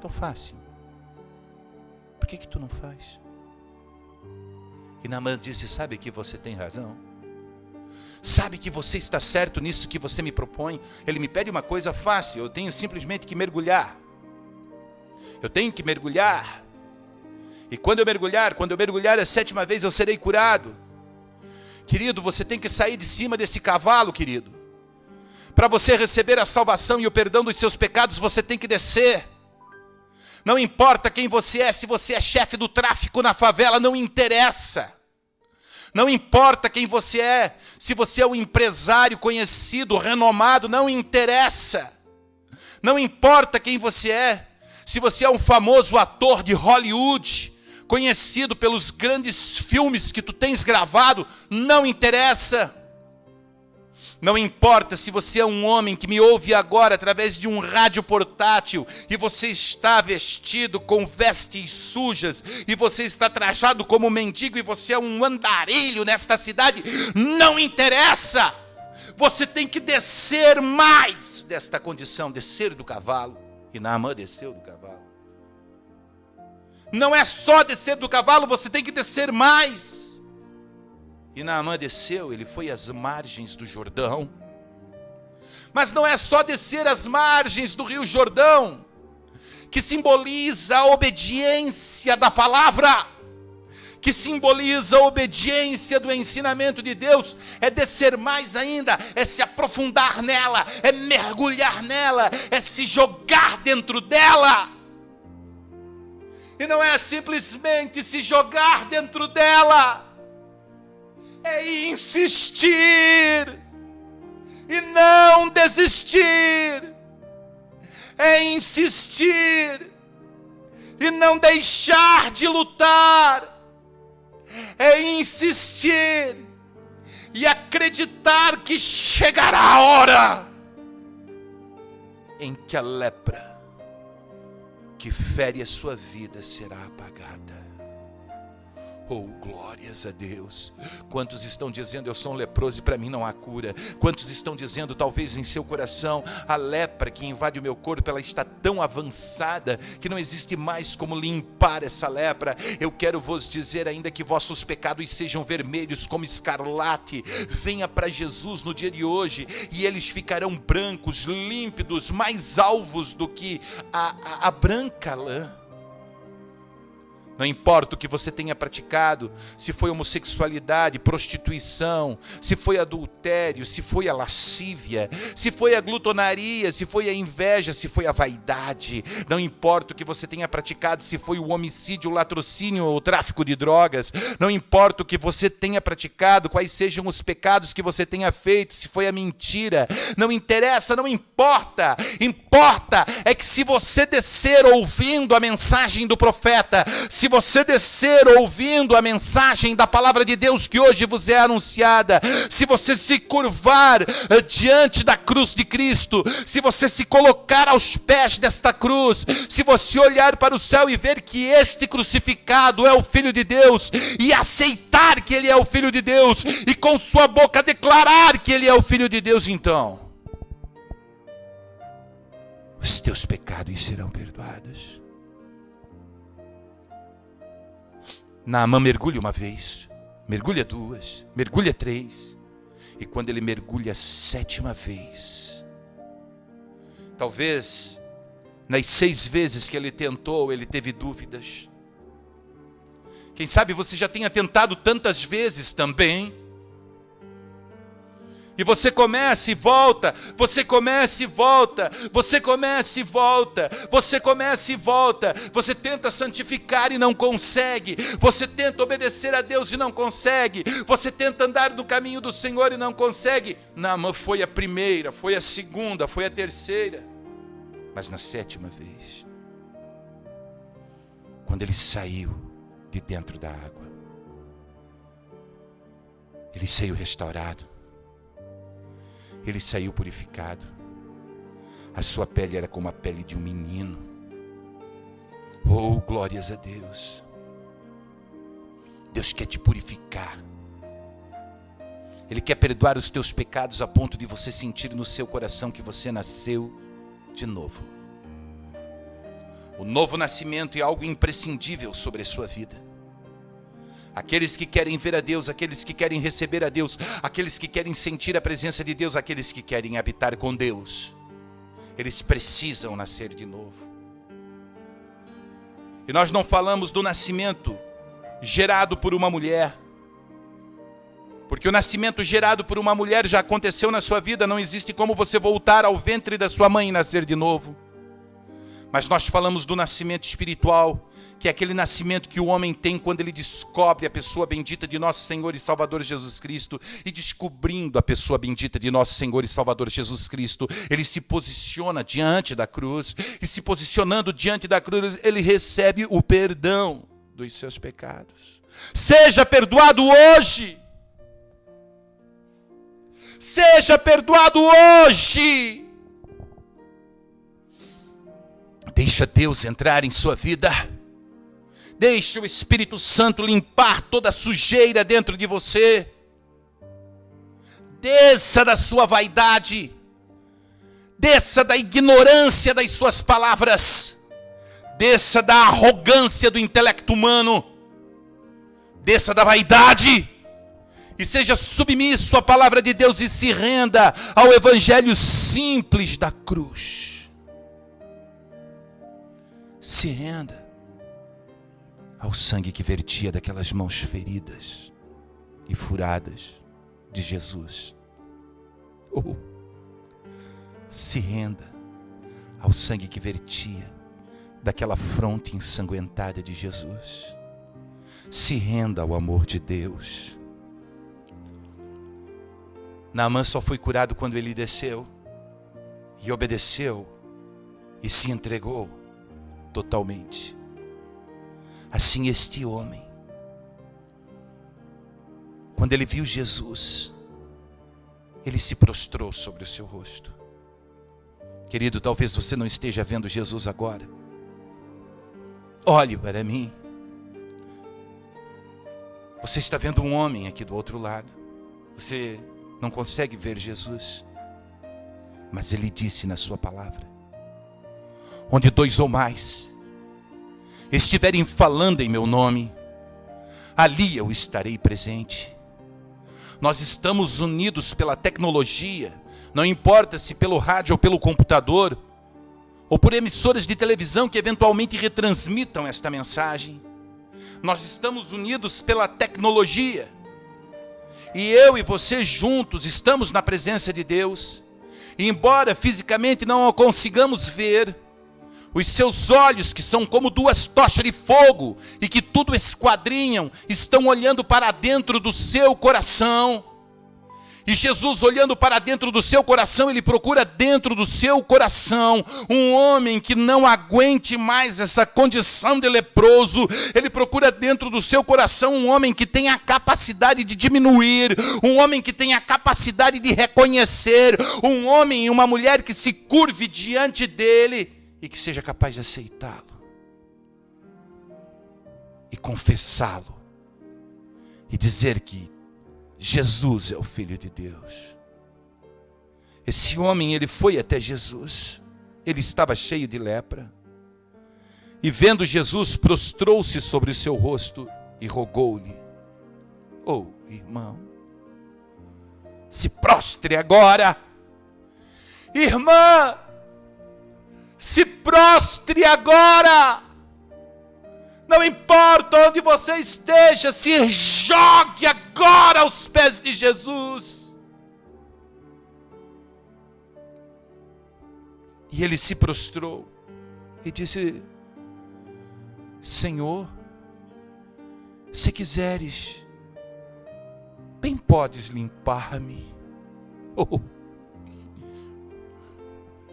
A: tão fácil, por que tu não faz? E Naamã disse, sabe que você tem razão? Sabe que você está certo nisso que você me propõe? Ele me pede uma coisa fácil, eu tenho simplesmente que mergulhar. Eu tenho que mergulhar. E quando eu mergulhar a 7ª vez eu serei curado. Querido, você tem que sair de cima desse cavalo, querido. Para você receber a salvação e o perdão dos seus pecados, você tem que descer. Não importa quem você é, se você é chefe do tráfico na favela, não interessa. Não importa quem você é, se você é um empresário conhecido, renomado, não interessa. Não importa quem você é, se você é um famoso ator de Hollywood, conhecido pelos grandes filmes que tu tens gravado, não interessa. Não importa se você é um homem que me ouve agora através de um rádio portátil e você está vestido com vestes sujas e você está trajado como mendigo e você é um andarilho nesta cidade, não interessa. Você tem que descer mais desta condição, descer do cavalo. E Naamã desceu do cavalo. Não é só descer do cavalo, você tem que descer mais. E Naamã desceu, ele foi às margens do Jordão. Mas não é só descer às margens do rio Jordão, que simboliza a obediência da palavra, que simboliza a obediência do ensinamento de Deus, é descer mais ainda, é se aprofundar nela, é mergulhar nela, é se jogar dentro dela. E não é simplesmente se jogar dentro dela, é insistir e não desistir, é insistir e não deixar de lutar, é insistir e acreditar que chegará a hora em que a lepra que fere a sua vida será apagada. Oh, glórias a Deus. Quantos estão dizendo, eu sou um leproso e para mim não há cura? Quantos estão dizendo, talvez em seu coração, a lepra que invade o meu corpo, ela está tão avançada que não existe mais como limpar essa lepra? Eu quero vos dizer, ainda que vossos pecados sejam vermelhos como escarlate, venha para Jesus no dia de hoje e eles ficarão brancos, límpidos, mais alvos do que a branca lã. Não importa o que você tenha praticado, se foi homossexualidade, prostituição, se foi adultério, se foi a lascívia, se foi a glutonaria, se foi a inveja, se foi a vaidade. Não importa o que você tenha praticado, se foi o homicídio, o latrocínio ou o tráfico de drogas. Não importa o que você tenha praticado, quais sejam os pecados que você tenha feito, se foi a mentira. Não interessa, não importa. Importa é que se você descer ouvindo a mensagem do profeta, se você descer ouvindo a mensagem da palavra de Deus que hoje vos é anunciada, se você se curvar diante da cruz de Cristo, se você se colocar aos pés desta cruz, se você olhar para o céu e ver que este crucificado é o Filho de Deus, e aceitar que Ele é o Filho de Deus, e com sua boca declarar que Ele é o Filho de Deus, então os teus pecados serão perdoados. Naamã mergulha uma vez, mergulha 2, mergulha 3, e quando ele mergulha a 7ª vez, talvez nas 6 vezes que ele tentou, ele teve dúvidas. Quem sabe você já tenha tentado tantas vezes também, E você começa e volta, você começa e volta, você começa e volta, você começa e volta. Você tenta santificar e não consegue. Você tenta obedecer a Deus e não consegue. Você tenta andar no caminho do Senhor e não consegue. Naamã foi a primeira, foi a segunda, foi a terceira. Mas na 7ª vez, quando ele saiu de dentro da água, ele saiu restaurado. Ele saiu purificado. A sua pele era como a pele de um menino. Oh, glórias a Deus. Deus quer te purificar. Ele quer perdoar os teus pecados a ponto de você sentir no seu coração que você nasceu de novo. O novo nascimento é algo imprescindível sobre a sua vida. Aqueles que querem ver a Deus, aqueles que querem receber a Deus, aqueles que querem sentir a presença de Deus, aqueles que querem habitar com Deus, eles precisam nascer de novo. E nós não falamos do nascimento gerado por uma mulher, porque o nascimento gerado por uma mulher já aconteceu na sua vida, não existe como você voltar ao ventre da sua mãe e nascer de novo. Mas nós falamos do nascimento espiritual, que é aquele nascimento que o homem tem quando ele descobre a pessoa bendita de nosso Senhor e Salvador Jesus Cristo. E descobrindo a pessoa bendita de nosso Senhor e Salvador Jesus Cristo, ele se posiciona diante da cruz. E se posicionando diante da cruz, ele recebe o perdão dos seus pecados. Seja perdoado hoje. Seja perdoado hoje. Deixa Deus entrar em sua vida. Deixa o Espírito Santo limpar toda a sujeira dentro de você. Desça da sua vaidade. Desça da ignorância das suas palavras. Desça da arrogância do intelecto humano. Desça da vaidade. E seja submisso à palavra de Deus e se renda ao evangelho simples da cruz. Se renda ao sangue que vertia daquelas mãos feridas e furadas de Jesus. Se renda ao sangue que vertia daquela fronte ensanguentada de Jesus. Se renda ao amor de Deus. Naamã só foi curado quando ele desceu e obedeceu e se entregou totalmente. Assim este homem, quando ele viu Jesus, ele se prostrou sobre o seu rosto. Querido, talvez você não esteja vendo Jesus agora. Olhe para mim. Você está vendo um homem aqui do outro lado. Você não consegue ver Jesus. Mas ele disse na sua palavra: onde 2 ou mais estiverem falando em meu nome, ali eu estarei presente. Nós estamos unidos pela tecnologia, não importa se pelo rádio ou pelo computador, ou por emissoras de televisão que eventualmente retransmitam esta mensagem. Nós estamos unidos pela tecnologia. E eu e você juntos estamos na presença de Deus. E embora fisicamente não o consigamos ver, os seus olhos, que são como 2 tochas de fogo e que tudo esquadrinham, estão olhando para dentro do seu coração. E Jesus, olhando para dentro do seu coração, ele procura dentro do seu coração um homem que não aguente mais essa condição de leproso. Ele procura dentro do seu coração um homem que tenha a capacidade de diminuir, um homem que tenha a capacidade de reconhecer, um homem e uma mulher que se curve diante dele e que seja capaz de aceitá-lo e confessá-lo e dizer que Jesus é o Filho de Deus. Esse homem, ele foi até Jesus. Ele estava cheio de lepra. E vendo Jesus, prostrou-se sobre o seu rosto e rogou-lhe: oh, irmão, se prostre agora. Irmã, se prostre agora. Não importa onde você esteja, se jogue agora aos pés de Jesus. E ele se prostrou e disse: Senhor, se quiseres, bem podes limpar-me. Oh.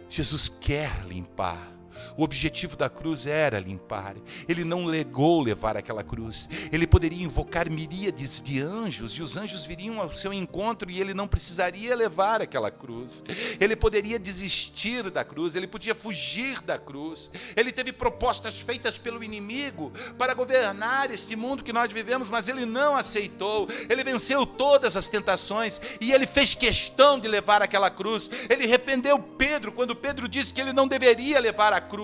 A: Jesus quer limpar. O objetivo da cruz era limpar. Ele não negou levar aquela cruz. Ele poderia invocar miríades de anjos, e os anjos viriam ao seu encontro, e ele não precisaria levar aquela cruz. Ele poderia desistir da cruz, ele podia fugir da cruz. Ele teve propostas feitas pelo inimigo para governar este mundo que nós vivemos, mas ele não aceitou. Ele venceu todas as tentações, e ele fez questão de levar aquela cruz. Ele repreendeu Pedro quando Pedro disse que ele não deveria levar a cruz.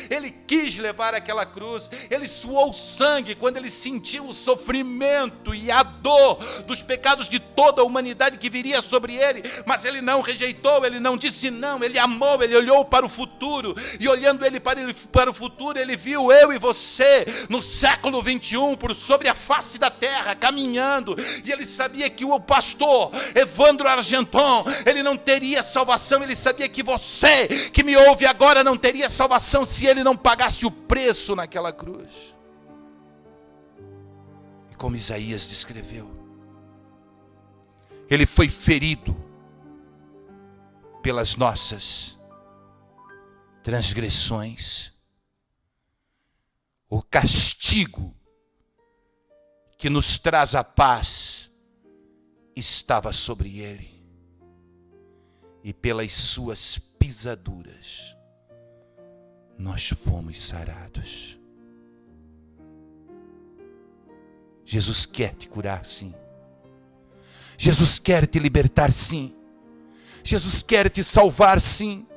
A: Ele quis levar aquela cruz. Ele suou sangue quando ele sentiu o sofrimento e a dor dos pecados de toda a humanidade que viria sobre ele, mas ele não rejeitou, ele não disse não, ele amou, ele olhou para o futuro, e olhando ele para o futuro, ele viu eu e você no século 21 por sobre a face da terra caminhando, e ele sabia que o pastor Evandro Argenton, ele não teria salvação. Ele sabia que você que me ouve agora não teria salvação se ele não pagasse o preço naquela cruz. E como Isaías descreveu, ele foi ferido pelas nossas transgressões. O castigo que nos traz a paz estava sobre ele, e pelas suas pisaduras nós fomos sarados. Jesus quer te curar, sim. Jesus quer te libertar, sim. Jesus quer te salvar, sim.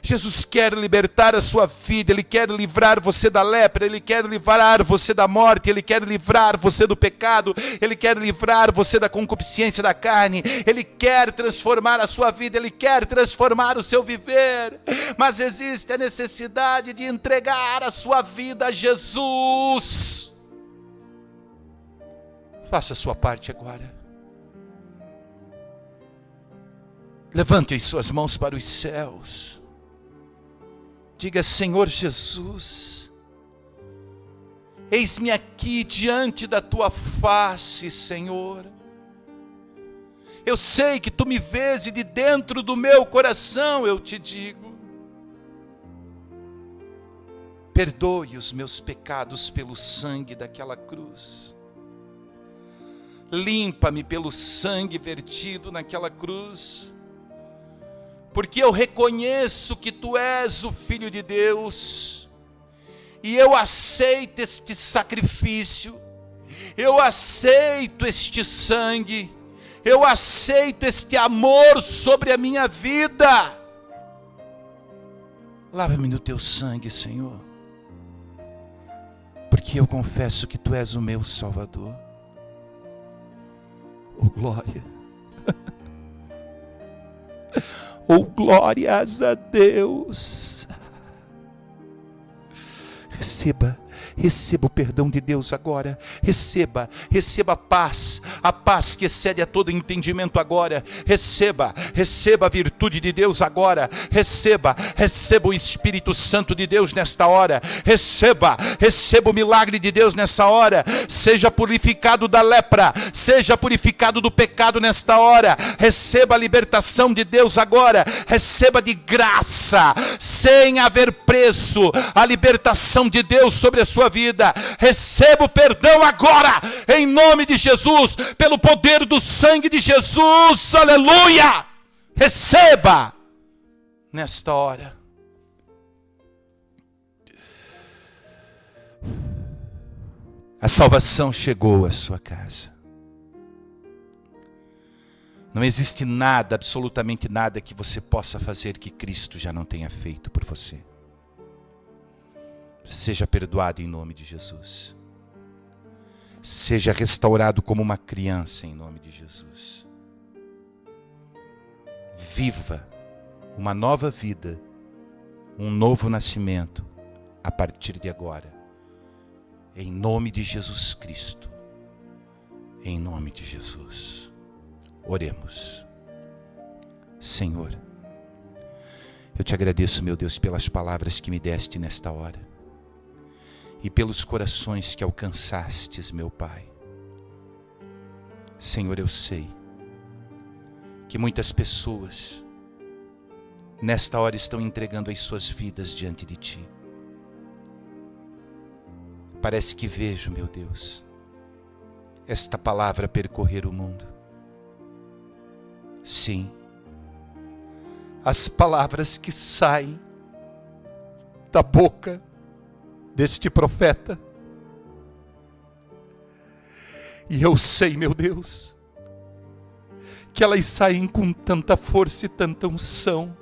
A: Jesus quer libertar a sua vida. Ele quer livrar você da lepra. Ele quer livrar você da morte. Ele quer livrar você do pecado. Ele quer livrar você da concupiscência da carne. Ele quer transformar a sua vida. Ele quer transformar o seu viver. Mas existe a necessidade de entregar a sua vida a Jesus. Faça a sua parte agora. Levante as suas mãos para os céus. Diga: Senhor Jesus, eis-me aqui diante da tua face, Senhor. Eu sei que tu me vês, e de dentro do meu coração eu te digo: perdoe os meus pecados pelo sangue daquela cruz. Limpa-me pelo sangue vertido naquela cruz. Porque eu reconheço que tu és o Filho de Deus, e eu aceito este sacrifício, eu aceito este sangue, eu aceito este amor sobre a minha vida. Lava-me no teu sangue, Senhor, porque eu confesso que tu és o meu Salvador. Oh, glória! Oh, glórias a Deus. Receba o perdão de Deus agora. Receba a paz que excede a todo entendimento agora. Receba a virtude de Deus agora. Receba o Espírito Santo de Deus nesta hora. Receba o milagre de Deus nessa hora. Seja purificado da lepra, seja purificado do pecado nesta hora. Receba a libertação de Deus agora. Receba de graça, sem haver preço, a libertação de Deus sobre a sua vida. Receba o perdão agora, em nome de Jesus, pelo poder do sangue de Jesus. Aleluia! Receba nesta hora. A salvação chegou à sua casa. Não existe nada, absolutamente nada, que você possa fazer que Cristo já não tenha feito por você. Seja perdoado em nome de Jesus. Seja restaurado como uma criança em nome de Jesus. Viva uma nova vida, um novo nascimento a partir de agora. Em nome de Jesus Cristo. Em nome de Jesus. Oremos. Senhor, Eu te agradeço, meu Deus, pelas palavras que me deste nesta hora e pelos corações que alcançastes, meu Pai. Senhor, eu sei que muitas pessoas nesta hora estão entregando as suas vidas diante de Ti. Parece que vejo, meu Deus, esta palavra percorrer o mundo. Sim, as palavras que saem da boca deste profeta. E eu sei, meu Deus, que elas saem com tanta força e tanta unção,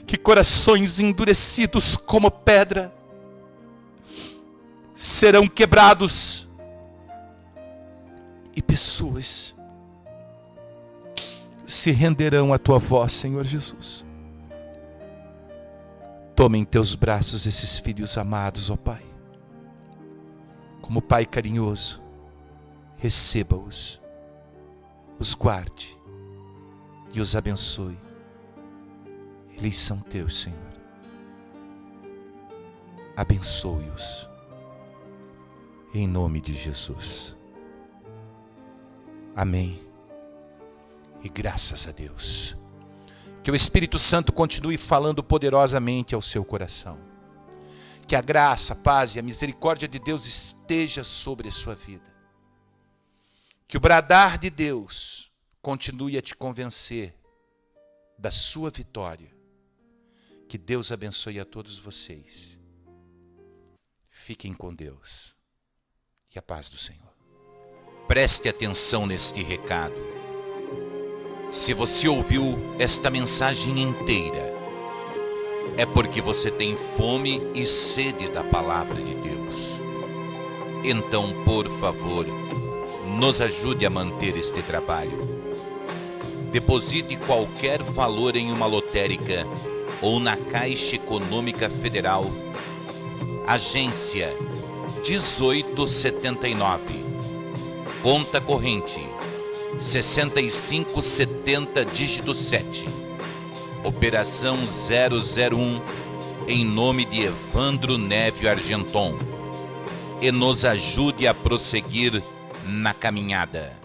A: que corações endurecidos como pedra serão quebrados e pessoas se renderão à tua voz, Senhor Jesus. Toma em teus braços esses filhos amados, ó Pai. Como Pai carinhoso, receba-os, os guarde e os abençoe. Eles são teus, Senhor. Abençoe-os. Em nome de Jesus. Amém. E graças a Deus. Que o Espírito Santo continue falando poderosamente ao seu coração. Que a graça, a paz e a misericórdia de Deus esteja sobre a sua vida. Que o bradar de Deus continue a te convencer da sua vitória. Que Deus abençoe a todos vocês. Fiquem com Deus e a paz do Senhor. Preste atenção neste recado. Se você ouviu esta mensagem inteira, é porque você tem fome e sede da palavra de Deus. Então, por favor, nos ajude a manter este trabalho. Deposite qualquer valor em uma lotérica ou na Caixa Econômica Federal, agência 1879, conta corrente 6570 dígito 7, operação 001, em nome de Evandro Névio Argenton, e nos ajude a prosseguir na caminhada.